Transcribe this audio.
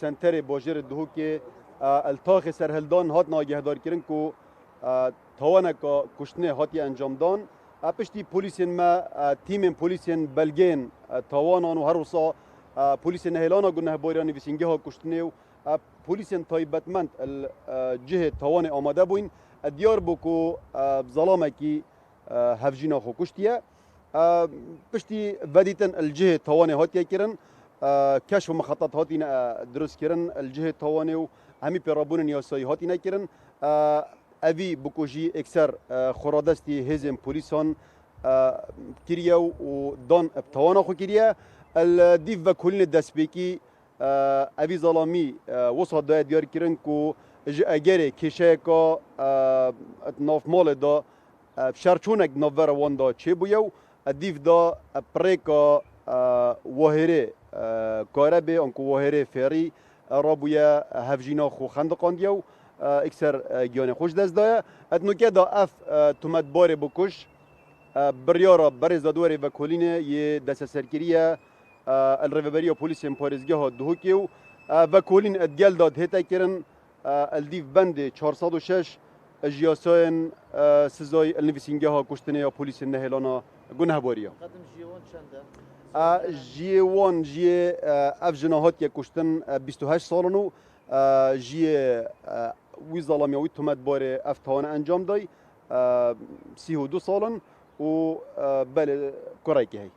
سنتر باجر دهو که التاخ سرهلدان هات ناگهدار کردن که توانه که کشتنه هاتی انجام دان پشتی پلیسین ما تیم پلیسین بلگین توانان و هر وصا پلیسین هلانا گنه باریانی ویسینگه ها کشتنه و پلیسین تایبتمند الجهه توان آماده بوین دیار بو که ظلامه کی هفجینا خو کشتیه پشتی ودیتن الجهه توان هاتیه کرن کشف مخطط هاتین درست کردن الجهه توانه و همی پیرابون نیاسایی هاتین کردن اوی بکوژی اکثر خورادستی هزم پلیسان کریه و دان ابتوانا خو کریه الدیف و کلین دستبیکی اوی ظلامی وصل داید دیار کردن که اگر کشه که ناف مال دا شرچونک نوور وان دا چه بویو دیف دا پریکا وهره کاره به آنکو وهره فری رابویا هفجینا خو خندقان دیو اکثر گیان خوش دست دایا اتنوکه دا اف تومت باره بکش بریارا برز دادواره و کلینه یه دست سرکریه الرفبری پلیس پارزگاه ها دهوکیو و کلین ادگل داد هتا کرن الدیف بند 406 جیاساین سزای النویسینگه ها کشتنه یا پلیس نهلانا گناه باریا قدم جیوان چنده؟ جیوان جی اف جناهات یک کشتن 28 سالانو جی وی ظلام یا وی تومت باره اف تاوان انجام دای 32 سالن و بله کرای که هی